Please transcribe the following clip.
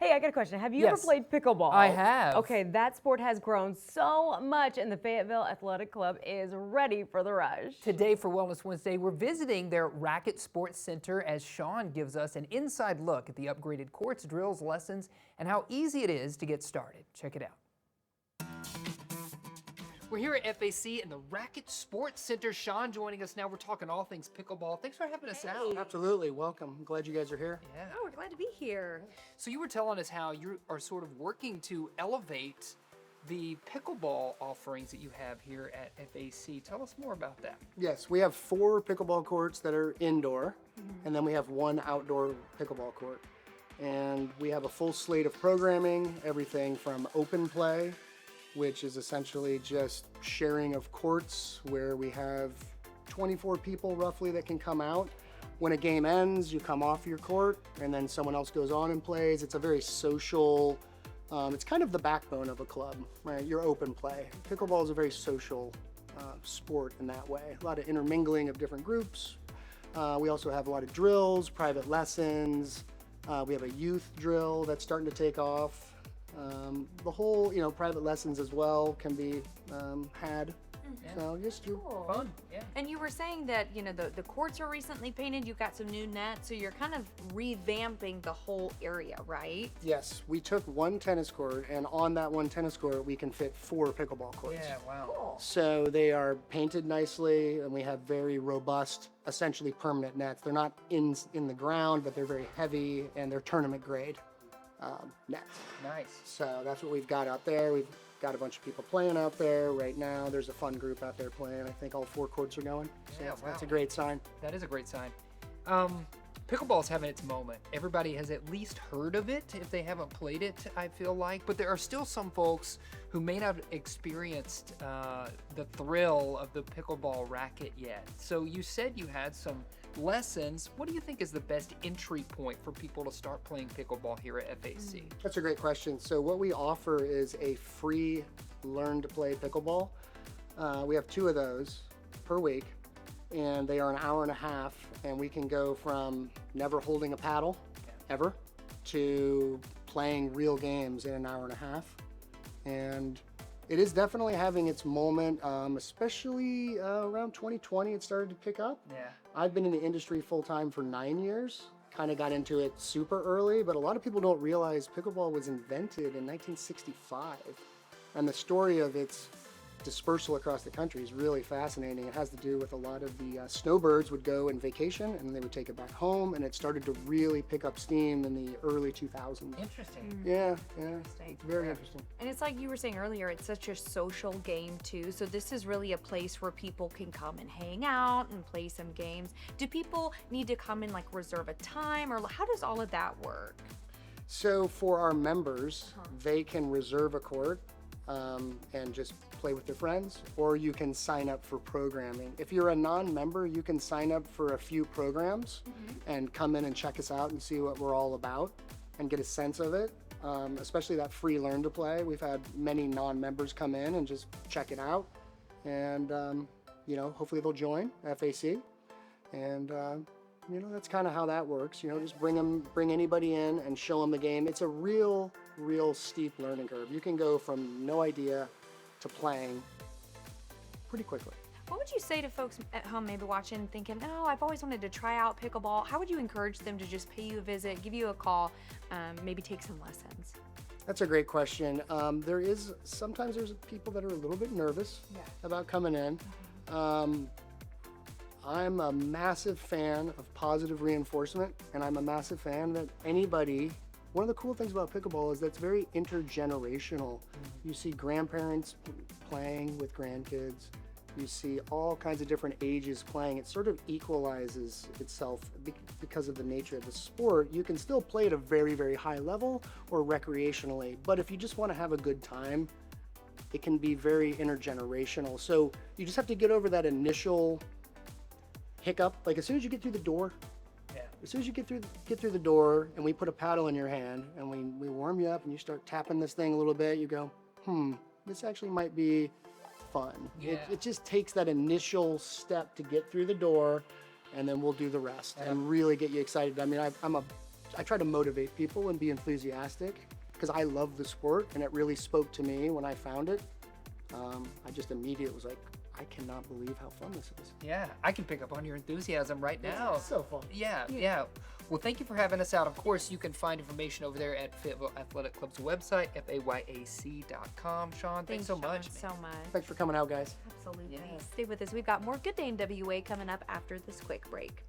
Hey, I got a question. Have you ever Yes. played pickleball? I have. Okay, that sport has grown so much, and the Fayetteville Athletic Club is ready for the rush. Today for Wellness Wednesday, we're visiting their Racket Sports Center as Sean gives us an inside look at the upgraded courts, drills, lessons, and how easy it is to get started. Check it out. We're here at FAC in the Racket Sports Center. Sean joining us now. We're talking all things pickleball. Thanks for having us out. Absolutely. Welcome. I'm glad you guys are here. Yeah. Oh, we're glad to be here. So you were telling us how you are sort of working to elevate the pickleball offerings that you have here at FAC. Tell us more about that. Yes, we have 4 pickleball courts that are indoor, and then we have 1 outdoor pickleball court. And we have a full slate of programming, everything from open play, which is essentially just sharing of courts where we have 24 people roughly that can come out. When a game ends, you come off your court and then someone else goes on and plays. It's a very social, it's kind of the backbone of a club, right? Your open play. Pickleball is a very social sport in that way. A lot of intermingling of different groups. We also have a lot of drills, private lessons. We have a youth drill that's starting to take off. The whole, private lessons as well can be had. So just Cool. Fun, yeah. And you were saying that, the courts are recently painted, you've got some new nets, so you're kind of revamping the whole area, right? yes, we took 1 tennis court, and on that 1 tennis court, we can fit 4 pickleball courts. Yeah, wow. Cool. So they are painted nicely, and we have very robust, essentially permanent nets. They're not in the ground, but they're very heavy, and they're tournament grade nets. Nice. So that's what we've got out there. We've got a bunch of people playing out there right now. There's a fun group out there playing. I think all 4 courts are going. So Yeah, that's a wow. great sign. That is a great sign. Pickleball's having its moment. Everybody has at least heard of it if they haven't played it, I feel like. But there are still some folks who may not have experienced the thrill of the pickleball racket yet. So you said you had some lessons. What do you think is the best entry point for people to start playing pickleball here at FAC? That's a great question. So what we offer is a free learn to play pickleball. We have 2 of those per week, and they are an hour and a half, and we can go from never holding a paddle ever to playing real games in an hour and a half. And it is definitely having its moment, especially around 2020 it started to pick up. Yeah. I've been in the industry full time for 9 years. Kind of got into it super early, but a lot of people don't realize pickleball was invented in 1965. And the story of its dispersal across the country is really fascinating. It has to do with a lot of the snowbirds would go and vacation and they would take it back home, and it started to really pick up steam in the early 2000s. Interesting. Yeah, it's very Yeah. interesting. And it's like you were saying earlier, it's such a social game too. So this is really a place where people can come and hang out and play some games. Do people need to come and reserve a time, or how does all of that work? So for our members, they can reserve a court and just play with their friends, or you can sign up for programming. If you're a non-member, you can sign up for a few programs and come in and check us out and see what we're all about and get a sense of it, especially that free learn to play. We've had many non-members come in and just check it out, and hopefully they'll join FAC, and that's kind of how that works. Just bring anybody in and show them the game. It's a real steep learning curve. You can go from no idea to playing pretty quickly. What would you say to folks at home maybe watching thinking, oh, I've always wanted to try out pickleball? How would you encourage them to just pay you a visit, give you a call, maybe take some lessons? That's a great question. Sometimes there's people that are a little bit nervous about coming in. I'm a massive fan of positive reinforcement, and I'm a massive fan that one of the cool things about pickleball is that it's very intergenerational. You see grandparents playing with grandkids. You see all kinds of different ages playing. It sort of equalizes itself because of the nature of the sport. You can still play at a very, very high level or recreationally, but if you just want to have a good time, it can be very intergenerational. So you just have to get over that initial hiccup. Like as soon as you get through the door, as soon as you get through the door and we put a paddle in your hand and we warm you up and you start tapping this thing a little bit, you go, this actually might be fun. Yeah. It just takes that initial step to get through the door, and then we'll do the rest and really get you excited. I mean, I I try to motivate people and be enthusiastic because I love the sport and it really spoke to me when I found it. I just immediately was like, I cannot believe how fun this is. Yeah, I can pick up on your enthusiasm right now. It's so fun. Yeah. Well, thank you for having us out. Of course, you can find information over there at Fayetteville Athletic Club's website, FAYAC.com. Sean, thanks so Sean, much. so much. Thanks for coming out, guys. Absolutely. Stay with us. We've got more Good Day in WA coming up after this quick break.